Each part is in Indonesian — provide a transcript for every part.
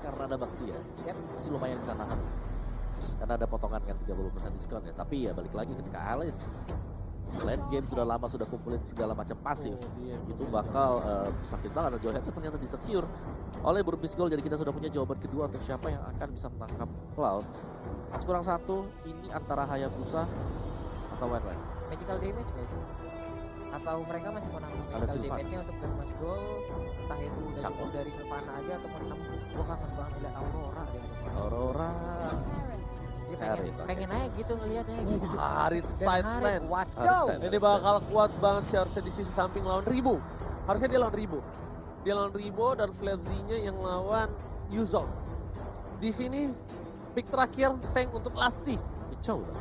karena ada Baxia. Yep. Masih lumayan bisa nahan. Karena ada potongan kan 30% diskon ya. Tapi ya balik lagi ketika Alice late game sudah lama sudah kumpulin segala macam pasif. Itu bakal sakit banget. Dan Joehead ternyata disecure oleh Burmese Gold. Jadi kita sudah punya jawaban kedua untuk siapa yang akan bisa menangkap Cloud. Mas kurang satu, ini antara Hayabusa atau Wen. Magical damage guys. Atau mereka masih mau nambah Ada magical Sylvan. damage-nya untuk Burmese Gold. Entah itu udah Cakep. cukup dari Sylvana aja ataupun nambah. Gua kangen banget lihat Aurora di hadapan. Aurora. Dia Harit, oke. pengen aja gitu ngelihatnya gitu. Harit Dan side Harit, lane. waduh. Harit Ini bakal kuat banget sih harusnya di sisi samping lawan Ribo. Harusnya dia lawan Ribo. Dia lawan Ribo dan Flapzy-nya yang lawan Yuzong. Di sini pick terakhir tank untuk Lasti. Cow lah.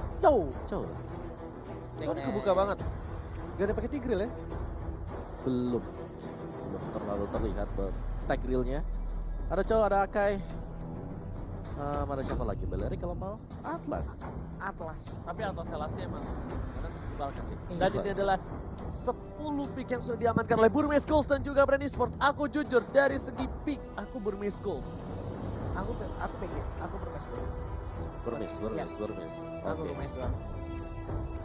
Cow lah. kan kebuka banget. Gak ada pakai Tigreal ya? Belum terlalu terlihat tag realnya. Ada Cow, ada Akai. Ada siapa lagi? Beleri kalau mau. Atlas. Tapi atasnya Lasti emang kadang menyebalkan sih. Iya. Dan ini adalah 10 pick yang sudah diamankan oleh Burmese Gold dan juga Brand Esport. Aku jujur dari segi pick aku Burmese Gold. Aku PG, aku Burmese Gold. Burmese. Aku Oke. Burmese Gold.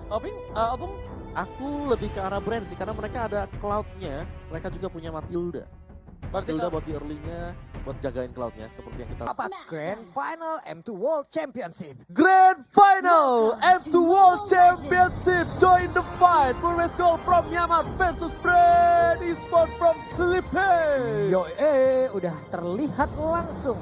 Opung? Aku lebih ke arah Brand sih karena mereka ada Cloud-nya. Mereka juga punya Matilda. Berarti Matilda buat di early-nya, buat jagain Cloud-nya seperti yang kita Apa Grand Final M2 World Championship? Grand Final M2 World Championship. Join the fight. Burmese Gold from Myanmar versus Brand Esport from Philippines. Yo, udah terlihat langsung.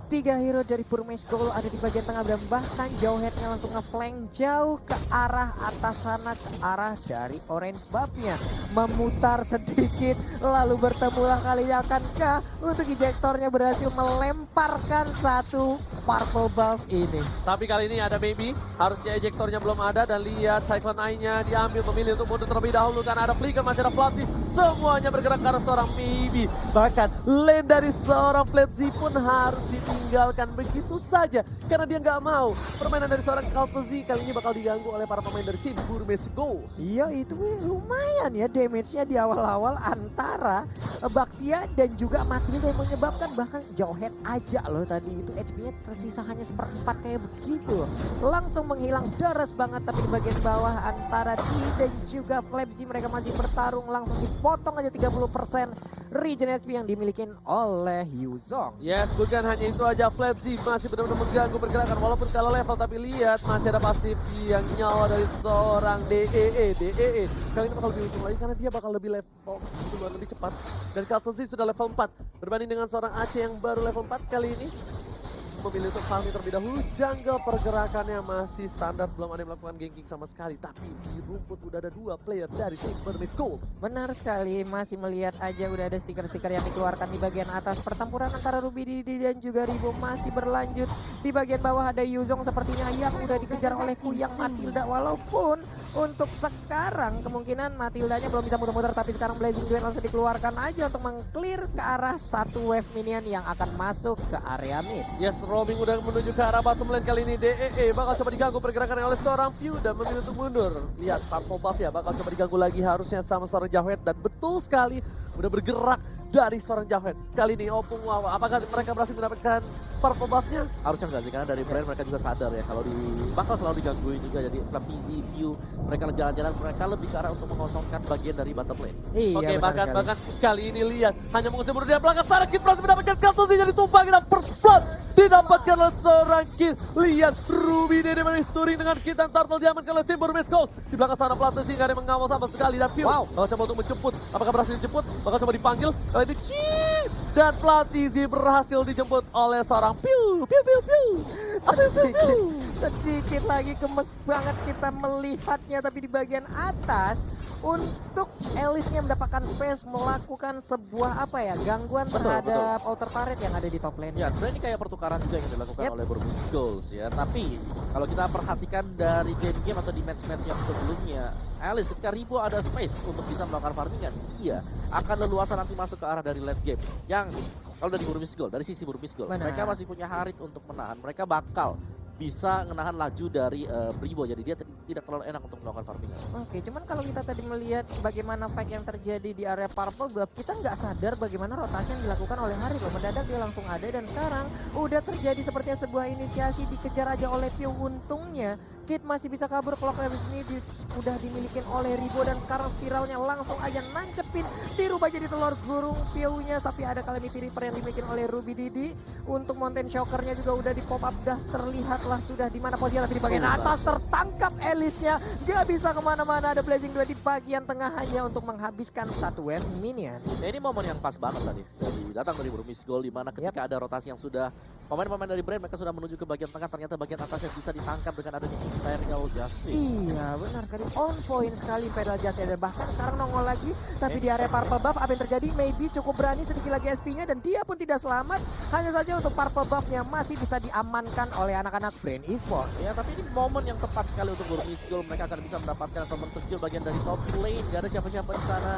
3 hero dari Burmese Gold ada di bagian tengah dan bahkan Joehead-nya langsung nge-flank jauh ke arah atas sana, ke arah dari orange buff-nya. Memutar sedikit lalu bertemulah kali ini akankah untuk ejectornya berhasil melemparkan satu purple buff ini. Tapi kali ini ada Maybe, harusnya ejektornya belum ada dan lihat Cyclone Eye-nya diambil, memilih untuk mundur terlebih dahulu karena ada Flicker, masih ada Flatzy, semuanya bergerak ke arah seorang Maybe. Bahkan lane dari seorang Flatzy pun harus ditinggalkan begitu saja karena dia nggak mau permainan dari seorang Kaltzy kali ini bakal diganggu oleh para pemain dari tim Burmese Gold. Iya itu lumayan ya damage-nya di awal-awal antara Baxia dan juga Matilda yang menyebabkan bahkan Joehead aja loh tadi itu HP-nya tersisa hanya seperempat kayak begitu. Langsung menghilang deras banget tapi di bagian bawah antara T dan juga Flapzy mereka masih bertarung langsung dipotong aja 30% regen HP yang dimiliki oleh Yuzong. Yes, bukan hanya itu aja, Flapzy masih benar-benar mengganggu pergerakan walaupun kalau level, tapi lihat masih ada pasif yang nyawa dari seorang DEE. Kali ini bakal lebih untung lagi karena dia bakal lebih level duluan lebih cepat dan Kaltzy sudah level 4 berbanding dengan seorang Aceh yang baru level 4 kali ini. Memilih untuk farming terlebih dahulu, jungle pergerakannya masih standar, belum ada yang melakukan ganking sama sekali. Tapi di rumput udah ada 2 player dari tim Burmese Gold. Benar sekali, masih melihat aja udah ada stiker-stiker yang dikeluarkan di bagian atas. Pertempuran antara Ruby Didi dan juga Ribo masih berlanjut. Di bagian bawah ada Yuzong sepertinya yang udah dikejar oleh Kuyang Matilda. Walaupun untuk sekarang kemungkinan Matildanya belum bisa muter-muter. Tapi sekarang Blazing Duet langsung dikeluarkan aja untuk mengclear ke arah satu wave minion yang akan masuk ke area mid. Yes, roaming udah menuju ke arah bottom lane kali ini. DEE bakal coba diganggu pergerakan oleh seorang View dan memilih untuk mundur. Lihat purple buff ya bakal coba diganggu lagi harusnya sama seorang Joehead dan betul sekali udah bergerak dari seorang Joehead. Kali ini Opung Wawa, apakah mereka berhasil mendapatkan purple buff-nya? harusnya enggak sih karena dari Brand mereka juga sadar ya kalau bakal selalu digangguin juga. Jadi setelah PZ, View, mereka jalan-jalan, mereka lebih ke arah untuk mengosongkan bagian dari bottom lane. Iya, Oke, benar bahkan sekali. kali ini lihat hanya mengusir mundur dia belakang sana. Kid berhasil mendapatkan Kaltzy jadi tumpah kita first blood didapatkan oleh seorang Kid. Lihat Ruby Dede touring dengan Kid dan Turtle diamankan oleh tim Burmese Gold. Di belakang sana Flatzy nggak ada yang mengawal sama sekali dan View bakal coba untuk menjemput. Apakah berhasil dijemput? Bakal coba dipanggil. Kali ini dan Flatzy berhasil dijemput oleh seorang Piu. Sedikit lagi gemes banget kita melihatnya, tapi di bagian atas untuk Alice-nya mendapatkan space melakukan sebuah gangguan terhadap outer turret yang ada di top lane. Ya sebenarnya ini kayak pertukaran juga yang dilakukan oleh Burmese Gold ya. Tapi kalau kita perhatikan dari game-game atau di match-match yang sebelumnya, Alice ketika Ribo ada space untuk bisa melakukan farmingan, dia akan leluasa nanti masuk ke arah dari late game. Yang kalau dari Burmese Gold, dari sisi Burmese Gold, Benar. mereka masih punya Harit untuk menahan. Mereka bakal bisa menahan laju dari Bribo. Jadi dia tidak terlalu enak untuk melakukan farmingan. Oke, cuman kalau kita tadi melihat bagaimana fight yang terjadi di area Purple Buff, kita nggak sadar bagaimana rotasi yang dilakukan oleh Hari loh. Mendadak dia langsung ada dan sekarang udah terjadi sepertinya sebuah inisiasi dikejar aja oleh Pio. Untungnya Kid masih bisa kabur kalau habis ini udah dimiliki oleh Ribo dan sekarang spiralnya langsung aja nancepin dirubah jadi telur gurung Pio-nya, tapi ada Calamity Reaper yang dimiliki oleh Ruby Didi. Untuk Mountain Shocker-nya juga udah di pop up, dah terlihat lah sudah di mana posisinya, tapi di bagian atas tertangkap Elisnya, gak bisa kemana-mana. Ada Blazing 2 di bagian tengah hanya untuk menghabiskan satu wave minion. Nah, ini momen yang pas banget tadi datang dari Burmis Gold, di mana ketika ada rotasi yang sudah pemain-pemain dari Brand, mereka sudah menuju ke bagian tengah, ternyata bagian atas yang bisa ditangkap dengan adanya Imperial Justice. Iya benar sekali, on point sekali Imperial Justice, dan bahkan sekarang nongol lagi tapi di area Purple Buff apa yang terjadi, maybe cukup berani sedikit lagi SP-nya dan dia pun tidak selamat. Hanya saja untuk Purple Buff-nya masih bisa diamankan oleh anak-anak Brand Esports. Ya, tapi ini momen yang tepat sekali untuk Burmis Gold. Mereka akan bisa mendapatkan atau men-secure bagian dari top lane. Gak ada siapa-siapa di sana.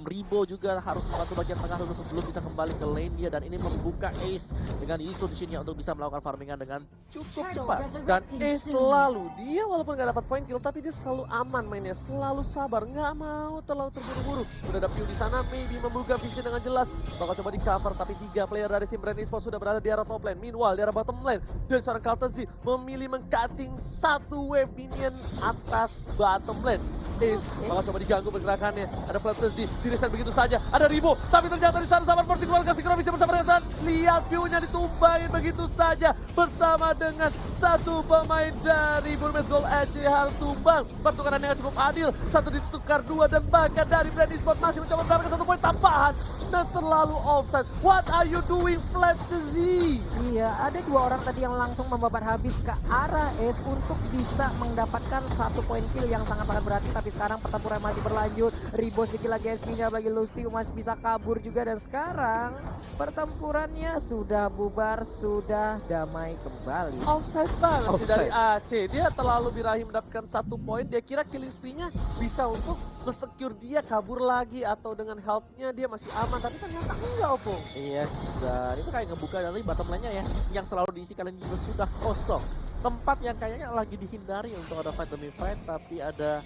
Ribo juga harus membantu bagian tengah dulu sebelum bisa kembali ke lane dia, dan ini membuka Ace dengan Yusu di sini untuk bisa melakukan farmingan dengan cukup cepat. Dan Ace selalu, dia walaupun gak dapat poin kill, tapi dia selalu aman mainnya, selalu sabar, nggak mau terlalu terburu-buru. Udah ada Pew di sana, maybe membuka vision dengan jelas, bakal coba di cover, tapi 3 player dari tim Brand Esports sudah berada di arah top lane. Meanwhile di arah bottom lane, dari seorang Carlton memilih meng-cutting satu wave minion atas bottom lane. Ace bakal coba diganggu pergerakannya, ada Flaptensy, dirisan begitu saja, ada Ribo, tapi ternyata di sana Sabar Forti keluarga Sinkronisasi bersama dengan lihat view-nya ditumbangin begitu saja bersama dengan satu pemain dari Burmes Gold. EC harus tumbang, pertukaran yang cukup adil, satu ditukar 2 dan bahkan dari Brand Esports masih mencoba mendapatkan 1 poin tambahan dan terlalu offside. What are you doing, Flaptensy? Iya, ada 2 orang tadi yang langsung membabat habis ke arah Ace untuk bisa mendapatkan 1 poin kill yang sangat-sangat berarti. Tapi sekarang pertempuran masih berlanjut. Ribo sedikit lagi SP-nya bagi Lusty masih bisa kabur juga, dan sekarang pertempurannya sudah bubar, sudah damai kembali. Offside banget sih dari AC. Dia terlalu birahi mendapatkan 1 poin. Dia kira killing spree-nya bisa untuk nge-secure dia kabur lagi atau dengan health-nya dia masih aman. Tapi ternyata enggak, Opung. Yes, dan itu kayak ngebuka dari bottom lane-nya ya, yang selalu diisi kalian juga sudah kosong. Tempat yang kayaknya lagi dihindari untuk ada fight demi fight, tapi ada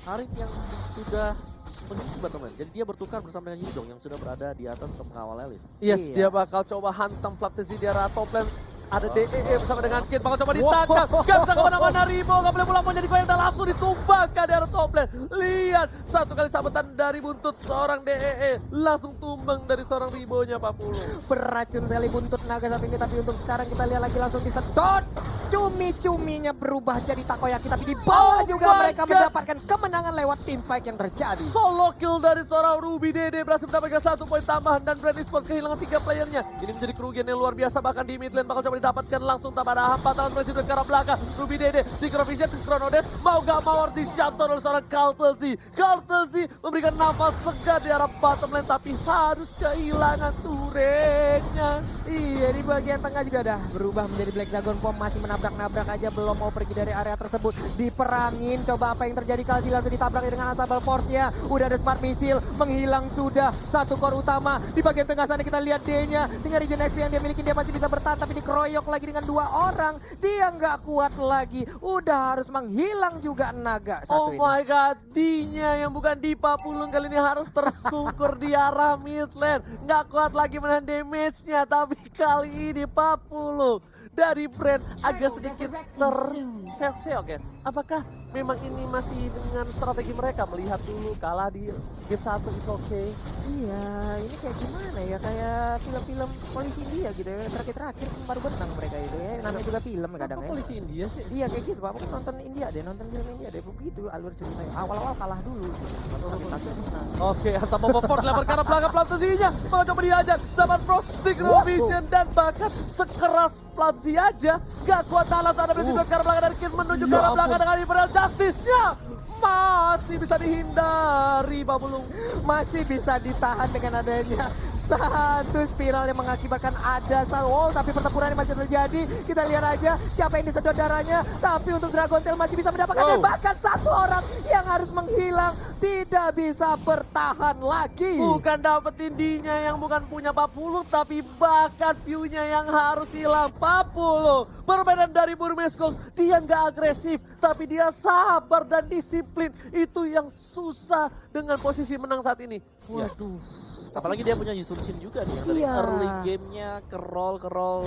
Harit yang sudah mengisi bottom lane. Jadi dia bertukar bersama dengan Yudong yang sudah berada di atas untuk mengawal Elis. Yes, Iya. dia bakal coba hantam Flaptensy di arah top lane. Ada DEE bersama dengan Kid, bakal coba ditangkap. Gak bisa kemana-mana, Ribo gak boleh pulang, mau jadi koyak dan langsung ditumbangkan di arah top lane. Lihat, 1 kali sabetan dari buntut seorang DEE, langsung tumbang dari seorang Ribonya 40. Beracun sekali buntut naga satu ini, tapi untuk sekarang kita lihat lagi langsung disedot. Cumi-cuminya berubah jadi takoyaki, tapi di bawah juga mereka mendapatkan kemenangan lewat team fight yang terjadi. Solo kill dari seorang Ruby Dede berhasil mendapatkan 1 poin tambahan dan Brand Esports kehilangan 3 playernya. Ini menjadi kerugian yang luar biasa, bahkan di mid lane bakal coba didapatkan langsung tanpa ada hambatan presiden ke arah belakang. Ruby Dede, Synchrovision, Chronodes mau gak mau harus dicatur oleh seorang Carlton. Carlton memberikan nafas segar di arah bottom lane, tapi harus kehilangan turretnya. Iya, di bagian tengah juga dah berubah menjadi Black Dragon Bomb, masih menabrak-nabrak aja, belum mau pergi dari area tersebut. Diperangin, coba apa yang terjadi, Kalsi langsung ditabrak dengan Ensemble Force-nya. Udah ada Smart Missile, menghilang sudah satu core utama. Di bagian tengah sana kita lihat D-nya, dengan regen SP yang dia miliki, dia masih bisa bertahan, tapi dikeroyok lagi dengan 2 orang. Dia nggak kuat lagi, udah harus menghilang juga naga satu Oh ini. my god, D-nya yang bukan Dipa Pulung kali ini harus tersungkur di arah mid lane. Nggak kuat lagi menahan damage-nya, tapi kali ini Papulung dari Brand agak sedikit terseok-seok ya. Apakah memang ini masih dengan strategi mereka, melihat dulu kalah di game 1 is okay? Iya, ini kayak gimana ya, kayak film-film polisi India gitu ya, terakhir-terakhir baru benang mereka itu ya, namanya juga film kadang Apa ya. polisi India sih? Iya kayak gitu Pak, mungkin nonton India deh, nonton film India deh, begitu alur ceritanya. Awal-awal kalah dulu, terakhir menang. Oke, atau Popoport dilempar ke arah belakang Flaptensy-nya. Mau coba dihajar, Zaman Pro, Synchrovision dan bahkan sekeras Flapsy aja. Gak kuat tahan, ada presiden ke arah belakang dari Kid menuju ke arah belakang dengan Imperial Justice-nya. Masih bisa dihindari Babulung. Masih bisa ditahan dengan adanya satu spiral yang mengakibatkan ada tapi pertempuran yang masih terjadi. Kita lihat aja siapa yang disedot darahnya. Tapi untuk Dragon Tail masih bisa mendapatkan dan bahkan satu orang yang harus menghilang tidak bisa bertahan lagi. Bukan dapetin D-nya yang bukan punya Papulu, tapi bahkan view-nya yang harus hilang. Papulu, permainan dari Burmeskos, dia nggak agresif, tapi dia sabar dan disiplin. Itu yang susah dengan posisi menang saat ini. Waduh. Apalagi dia punya Yusun Shin juga nih, yang dari early gamenya ke roll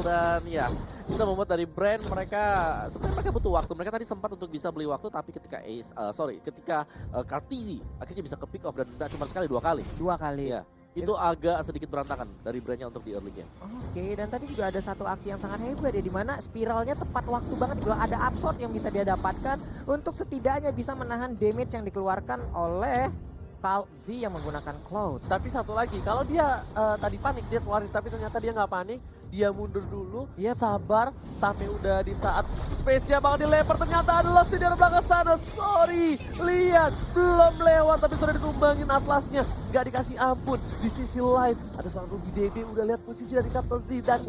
dan ya kita membuat dari brand mereka sebenarnya mereka butuh waktu. Mereka tadi sempat untuk bisa beli waktu, tapi ketika Kartizi akhirnya bisa ke pick off dan tidak cuma sekali, 2 kali. 2 kali. Ya, itu agak sedikit berantakan dari brandnya untuk di early game. Oke, dan tadi juga ada satu aksi yang sangat hebat ya, di mana spiralnya tepat waktu banget. Ada absorb yang bisa dia dapatkan untuk setidaknya bisa menahan damage yang dikeluarkan oleh Z yang menggunakan Cloud. Tapi satu lagi, kalau dia tadi panik, dia keluarin, tapi ternyata dia nggak panik. Dia mundur dulu, sabar, sampai udah di saat space-nya bakal dilempar. Ternyata adalah di dalam belakang sana. Sorry, lihat, belum lewat, tapi sudah ditumbangin Atlasnya. Gak dikasih ampun. Di sisi lain, ada seorang Ruby Dede, udah lihat posisi dari Captain Z. Dan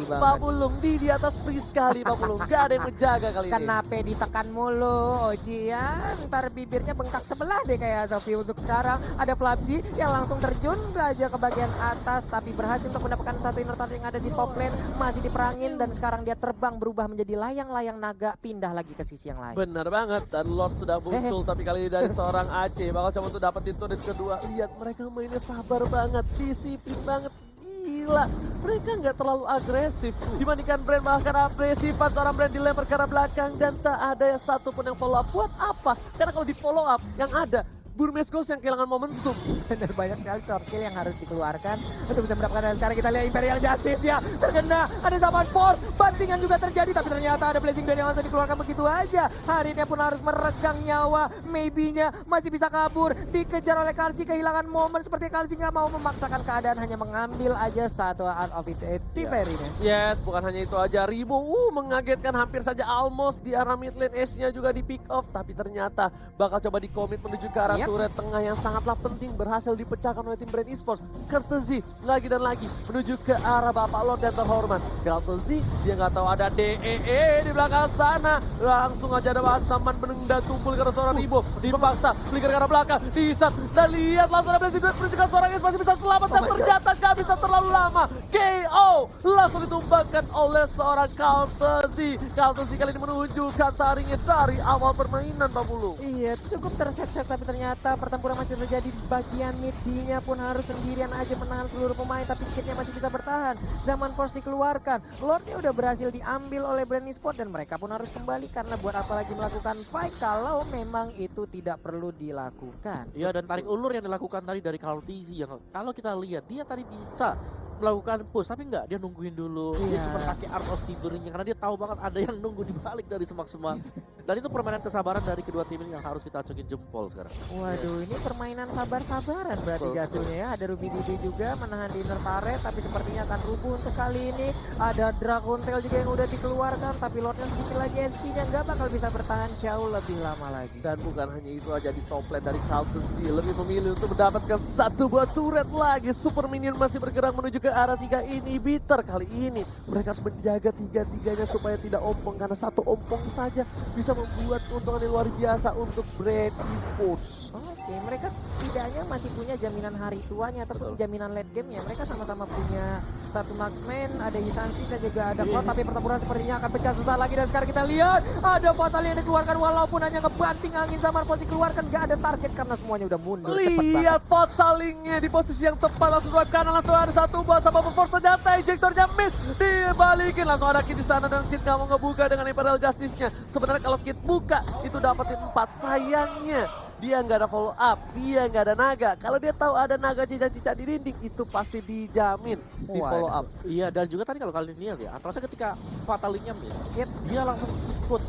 Papulung di atas free sekali, Papulung. Gak ada yang menjaga kali ini. Kenapa ditekan mulu, Oji ya? Ntar bibirnya bengkak sebelah deh kayak Sofi. Untuk sekarang ada Flapsy yang langsung terjun aja ke bagian atas, tapi berhasil untuk mendapatkan satu inner turret yang ada di top lane. Masih diperangin dan sekarang dia terbang berubah menjadi layang-layang naga, pindah lagi ke sisi yang lain. Benar banget, dan Lord sudah muncul, tapi kali ini dari seorang Aceh. Bakal coba untuk dapetin turret kedua. Lihat mereka mainnya sabar banget, disiplin banget. Gila, mereka nggak terlalu agresif dibandingkan brand, bahkan agresifan seorang brand dilempar ke arah belakang dan tak ada satupun yang follow up. Buat apa? Karena kalau di follow up yang ada Burmeskos yang kehilangan momentum. Benar, banyak sekali short skill yang harus dikeluarkan untuk bisa mendapatkan. Dan sekarang kita lihat Imperial Justice ya terkena, ada Zaman Force, bantingan juga terjadi, tapi ternyata ada Blazing Blade yang langsung dikeluarkan begitu aja. Harinnya pun harus meregang nyawa, maybe-nya masih bisa kabur, dikejar oleh Kalsi, kehilangan momen seperti Kalsi nggak mau memaksakan keadaan, hanya mengambil aja satu Art of Tiferinya. Yes, bukan hanya itu aja, Ribo mengagetkan, hampir saja almost di arah mid lane, Ace-nya juga di pick off, tapi ternyata bakal coba dikomit menuju ke arah turret tengah yang sangatlah penting, berhasil dipecahkan oleh tim Brand Esports. Kartezi lagi dan lagi menuju ke arah Bapak Lord dan terhormat. Kartezi dia nggak tahu ada DEE di belakang sana. Langsung aja ada teman menendang tumpul karena seorang Ribo. Dipaksa flicker ke arah belakang. Disat dan lihat langsung ada Blazing Blade menunjukkan seorang Ace masih bisa selamat dan ternyata nggak bisa terlalu lama. KO langsung ditumbangkan oleh seorang Kartezi. Kartezi kali ini menunjukkan taringnya dari awal permainan Pak Bulu. Iya, cukup tersek-sek, tapi ternyata pertempuran masih terjadi. Bagian mid D-nya pun harus sendirian aja menahan seluruh pemain, tapi kitnya masih bisa bertahan. Zaman Force dikeluarkan, Lordnya udah berhasil diambil oleh Brand Esports dan mereka pun harus kembali, karena buat apa lagi melakukan fight kalau memang itu tidak perlu dilakukan. Iya, dan tarik ulur yang dilakukan tadi dari Kartizi yang kalau kita lihat dia tadi bisa melakukan push, tapi enggak, dia nungguin dulu. Dia cuma pakai Art of Tiferinya karena dia tahu banget ada yang nunggu di balik dari semak-semak. Dan itu permainan kesabaran dari kedua tim ini yang harus kita acokin jempol sekarang. Waduh, ini permainan sabar-sabaran berarti jatuhnya ya. Ada Ruby Didi juga menahan di inner turret, tapi sepertinya akan rubuh untuk kali ini. Ada Dragon Tail juga yang udah dikeluarkan, tapi Lordnya sedikit lagi SP-nya nggak bakal bisa bertahan jauh lebih lama lagi. Dan bukan hanya itu aja, di top lane dari Kartezi lebih memilih untuk mendapatkan satu buah turret lagi. Super Minion masih bergerak menuju ke arah 3 inhibitor. Kali ini mereka harus menjaga tiga-tiganya supaya tidak ompong, karena satu ompong saja bisa membuat keuntungan yang luar biasa untuk Brand Esports. Oke, mereka setidaknya masih punya jaminan hari tuanya ataupun jaminan late game-nya. Mereka sama-sama punya satu marksman, ada Yisansi dan juga ada Cloud, tapi pertempuran sepertinya akan pecah sesaat lagi. Dan sekarang kita lihat ada Fatal yang dikeluarkan, walaupun hanya ngebanting angin. Zaman Force dikeluarkan, gak ada target karena semuanya udah mundur. Lihat Fatalingnya di posisi yang tepat, langsung swipe kanan, langsung ada satu buat sama Force, ternyata ejectornya miss, dibalikin, langsung ada Kid di sana dan Kid nggak mau ngebuka dengan Imperial Justice-nya. Sebenarnya kalau Kid buka itu dapetin 4, sayangnya dia nggak ada follow up, dia nggak ada naga. Kalau dia tahu ada naga cicak-cicak di dinding, itu pasti dijamin di follow up. Iya, dan juga tadi kalau kalian lihat ya, Atlasnya ketika Fatalingnya miss, dia langsung ikut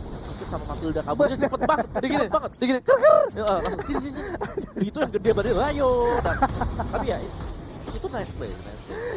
sama Matilda, kaburnya cepet banget, cepet banget. Digini, ker. Langsung sini. Itu yang gede banget, ayo. Tapi ya itu nice play.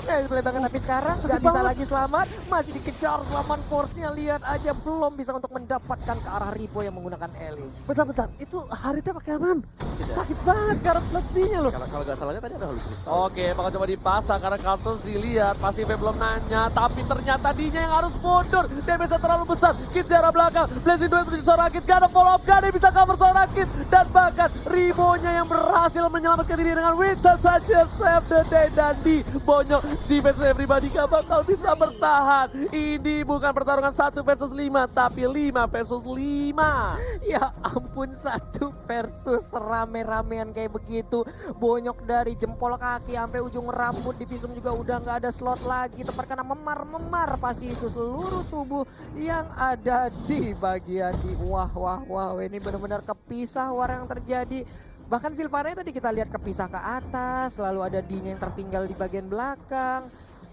Nah, boleh banget, tapi sekarang nggak bisa lagi selamat, masih dikejar selamat force-nya, lihat aja belum bisa untuk mendapatkan ke arah Ribo yang menggunakan Elis. Bentar, itu Haritnya pakai apaan? Sakit banget karena flexinya loh. Kalau nggak salahnya tadi ada Holy Crystal. Oke, bakal coba dipasang karena Carlton sih lihat pasifnya belum nanya, tapi ternyata dinya yang harus mundur. Damage terlalu besar. Kit di arah belakang. Blazing Duet menuju Sorakit, gak ada follow up, gak ada yang bisa cover Sorakit. Dan bahkan Ribonya yang berhasil menyelamatkan diri dengan Winter Toucher, save the day, dan di bonyok defense everybody gak bakal bisa bertahan. Ini bukan pertarungan 1 versus 5, tapi 5 versus 5. Ya ampun, 1 versus rame-ramean kayak begitu. Bonyok dari jempol kaki sampai ujung rambut, di visum juga udah nggak ada slot lagi. Tepat karena memar-memar pasti itu seluruh tubuh yang ada di bagian di wah ini benar-benar kepisah war yang terjadi. Bahkan Sylvana tadi kita lihat kepisah ke atas, lalu ada D-nya yang tertinggal di bagian belakang.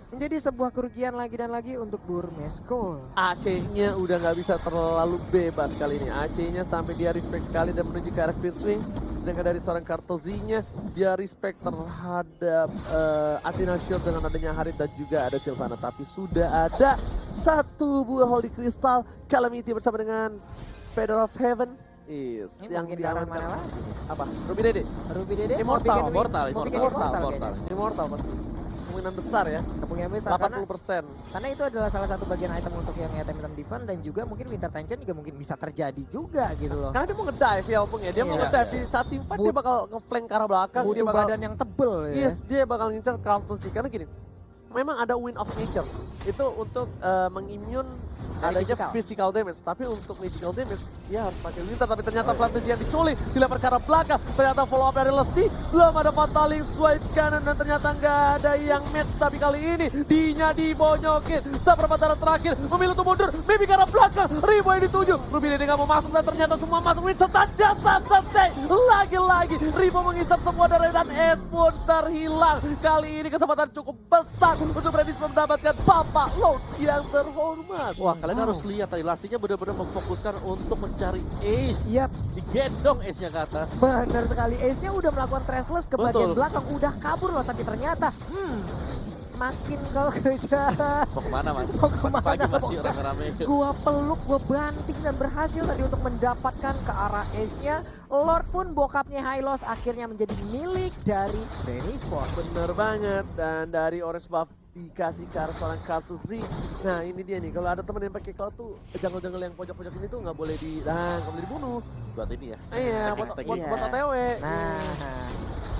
Menjadi sebuah kerugian lagi dan lagi untuk Burmes Gold. AC-nya udah nggak bisa terlalu bebas kali ini. AC-nya sampai dia respect sekali dan menuju ke arah Queen Swing. Sedangkan dari seorang Kartelzi-nya dia respect terhadap Athena Shield dengan adanya Harit dan juga ada Sylvana. Tapi sudah ada 1 buah Holy Crystal Calamity bersama dengan Feather of Heaven. Ini Yang mungkin ke arah mana lagi? apa? Ruby Dede. Ruby Dede mau Immortal, bikin mau bikin immortal kayaknya. Immortal pasti. Kemungkinan besar ya. Kemungkinan besar 80%. karena itu adalah salah satu bagian item untuk yang item defense, dan juga mungkin Winter Tension juga mungkin bisa terjadi juga gitu loh. Karena dia mau ngedive ya Opung ya. Dia mau ngedive di saat team fight dia bakal nge-flank ke arah belakang. Dia Butuh bakal, badan yang tebel ya. yes, dia bakal ngincar Carlton sih. Karena gini, memang ada Wind of Nature. Itu untuk mengimmune adanya physical damage. Tapi untuk magical damage, dia harus pakai Winter. Tapi ternyata Flambezy yang diculik, dilempar ke arah belakang. Ternyata follow up dari Lesti. Belum ada Fataling swipe kanan dan ternyata nggak ada yang match. Tapi kali ini, Dinya dibonyokin. Seperempat terakhir, memilih untuk mundur. Maybe ke arah belakang, Ribo yang dituju. Ruby Dede nggak mau masuk dan ternyata semua masuk. Winter saja selesai. Lagi-lagi, Ribo mengisap semua darah dan es pun terhilang. Kali ini kesempatan cukup besar untuk Predis mendapatkan Bapak Lord yang terhormat. Wah, kalian harus lihat tadi Lastinya benar-benar memfokuskan untuk mencari ace. Yap, Digendong ace-nya ke atas. benar sekali. Ace-nya udah melakukan trashless ke bagian belakang, udah kabur loh, tapi ternyata semakin kau kejar. Mau kemana mas? Mau kemana, Pagi masih mau rame-rame. Gua peluk, gua banting dan berhasil tadi untuk mendapatkan ke arah ace-nya. Lord pun bokapnya Hylos akhirnya menjadi milik dari Benny Sport. Bener banget, dan dari orange buff dikasih ke arah seorang Kartelzi. Nah ini dia nih, kalau ada teman yang pakai cloud tuh jungle-jungle yang pojok-pojok ini tuh nggak boleh nggak boleh dibunuh. Buat ini ya. Iya, buat OTW. Nah,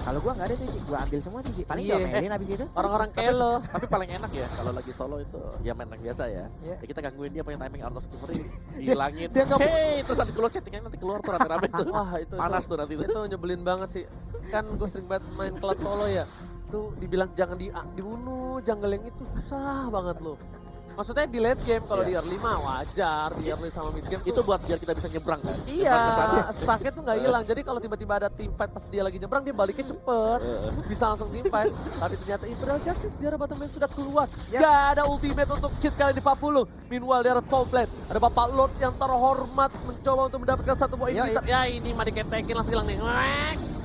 kalau gua nggak ada tuh, gua ambil semua tuh, paling Iya. diomelin abis itu. Orang-orang kayak lo. Tapi paling enak ya kalau lagi solo itu ya main rank biasa ya. Iya. Ya kita gangguin dia pakai timing out of the free, dihilangin. dia nggak- Hey, terus nanti keluar chattingan nanti keluar tuh rame-rame tuh. Wah itu Panas tuh nanti tuh. Itu nyebelin banget sih. Kan gue sering banget main cloud solo ya. Tuh dibilang jangan dibunuh, jungle yang itu susah banget loh. Maksudnya di late game, kalau di early mah wajar, di early sama mid game Itu buat biar kita bisa nyebrang kan. iya, Nyebrang ke sana. stucknya tuh nggak hilang. Jadi kalau tiba-tiba ada team fight pas dia lagi nyebrang, dia baliknya cepet. Bisa langsung team fight. Tapi ternyata Imperial Justice di arah bottom lane sudah keluar. Gak ada ultimate untuk cheat kali di 40. Meanwhile di arah top lane, ada Bapak Lord yang terhormat mencoba untuk mendapatkan 1 buah inhibitor. Ya ini mah diketekin langsung hilang nih.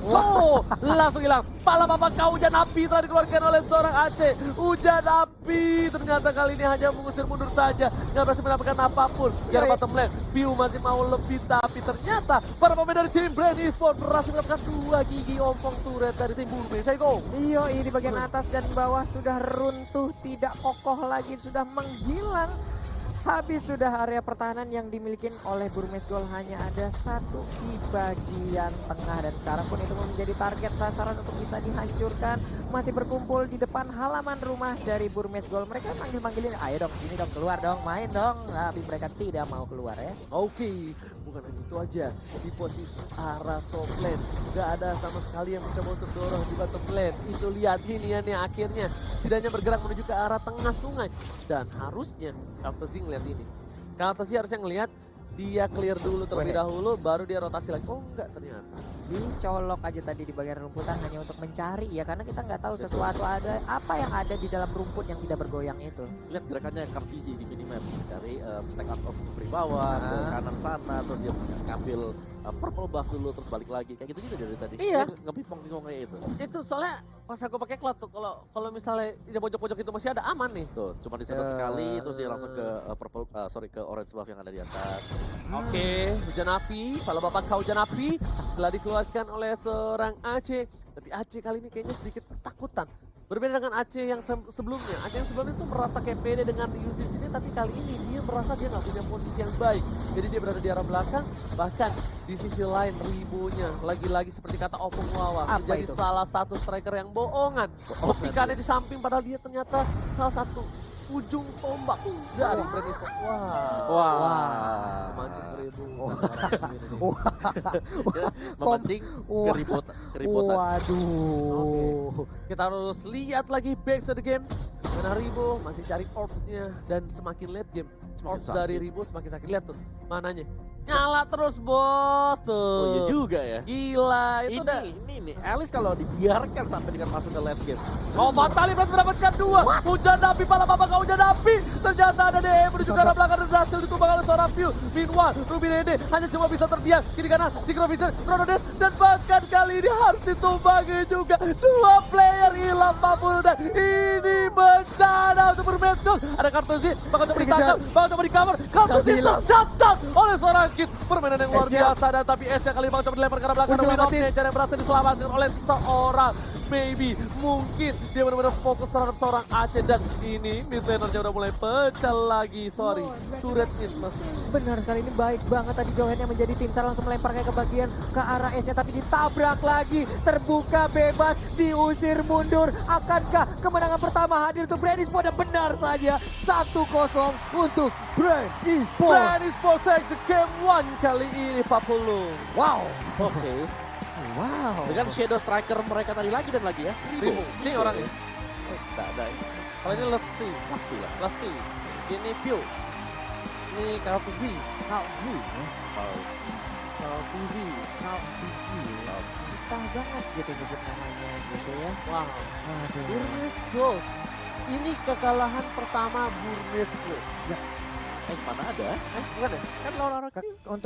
So, langsung hilang. Pala Bapak kau hujan api telah dikeluarkan oleh seorang AC. Hujan api ternyata kali ini hanya mengusir mundur saja. Nggak berhasil mendapatkan apapun. Di arah bottom lane, Piu masih mau lebih, tapi ternyata para pemain dari tim Brand Esport berhasil mendapatkan 2 gigi ompong turret dari tim Burmes. Go. Iyo, di bagian atas dan bawah sudah runtuh, tidak kokoh lagi, sudah menghilang. Habis sudah area pertahanan yang dimiliki oleh Burmes Gold, hanya ada 1 di bagian tengah, dan sekarang pun itu menjadi target sasaran untuk bisa dihancurkan. Masih berkumpul di depan halaman rumah dari Burmes Gold. Mereka manggil-manggilin, ayo dong sini dong, keluar dong, main dong. Tapi mereka tidak mau keluar ya. Oke, bukan hanya itu aja. Di posisi arah top lane, gak ada sama sekali yang mencoba untuk dorong di bottom lane. Itu lihat miniannya akhirnya setidaknya bergerak menuju ke arah tengah sungai. Dan harusnya Kartelzi ngeliat ini. Kartelzi harusnya ngelihat dia clear dulu terlebih dahulu, baru dia rotasi lagi. Oh enggak, ternyata Dicolok aja tadi di bagian rumputan hanya untuk mencari ya, karena kita nggak tahu sesuatu ada apa yang ada di dalam rumput yang tidak bergoyang itu. Lihat gerakannya Kartelzi di minimap dari stack out of free bawah ke kanan sana, terus dia ngambil purple buff dulu terus balik lagi kayak gitu juga dari tadi. Iya. Dia ngepipong-pipong kayak itu. Itu soalnya pas aku pakai cloud tuh kalau misalnya di pojok-pojok itu masih ada aman nih. Tuh, cuma disedot sekali terus dia langsung ke ke orange buff yang ada di atas. Oke, hujan api, kepala bapak kau hujan api telah dikeluarkan oleh seorang Aceh. Tapi Aceh kali ini kayaknya sedikit ketakutan. Berbeda dengan Aceh yang sebelumnya. Aceh yang sebelumnya itu merasa kayak pede dengan usage ini, tapi kali ini dia merasa dia nggak punya posisi yang baik. Jadi dia berada di arah belakang, bahkan di sisi lain Ribonya lagi-lagi seperti kata Opung Wawa Apa menjadi itu? salah satu striker yang bohongan. Petikannya di samping padahal dia ternyata salah satu ujung tombak dari Brand Esports. Wah. Mancing Ribo. Dia memancing keributan. Waduh. Kita harus lihat lagi back to the game. Mana Ribo masih cari orbnya dan semakin late game. Semakin Orb sakit. dari Ribo semakin sakit. Lihat tuh mananya. Nyala terus bos tuh. Oh iya juga ya. Gila itu udah. Ini nih, Alice kalau dibiarkan sampai dengan masuk ke late game. Oh Fatali berhasil mendapatkan 2. Hujan api pala bapak kau hujan api. Ternyata ada DE menuju ke arah belakang dan berhasil ditumbang oleh seorang View. Meanwhile Ruby Dede hanya cuma bisa terdiam. Kiri kanan Synchrovision, Chronodes dan bahkan kali ini harus ditumbangi juga. 2 player hilang Papul dan ini bencana untuk bermatch goal. Ada Kartuzi, bakal coba ditangkap, bakal coba di cover. Kartuzi tercatat oleh seorang Kid. Permainan yang luar S-nya. biasa dan tapi S-nya kali ini bakal coba dilempar ke arah belakang. Wih, Windows selamatin. Nature yang berhasil diselamatkan oleh seorang Baby. Mungkin dia benar-benar fokus terhadap seorang Aceh dan ini mid lanernya udah mulai pecah lagi. Sorry, turret mid masuk. Benar sekali, ini baik banget tadi Johan yang menjadi tim SAR langsung melempar kayak ke bagian ke arah S-nya tapi ditabrak lagi. Terbuka bebas, diusir mundur. Akankah kemenangan pertama hadir untuk Brand Esports? Dan benar saja 1-0 untuk Brand Esports. Brand Esports take the game 1 kali ini Papulu. Wow. Oke. Wow. Dengan shadow striker mereka tadi lagi dan lagi ya. Ribu. Ini orangnya. Enggak ada. Kalau ini Lusty. Pasti lah. Lusty. Ini Pio. Ini Kalpuzi. Kalzi. ya. Kalpuzi. Kalzi. Susah banget gitu nyebut namanya gitu ya. Wow. Waduh. Burnes Gold. Ini kekalahan pertama Burnes Gold. Mana ada? Bukan ya? Kan lawan orang Untuk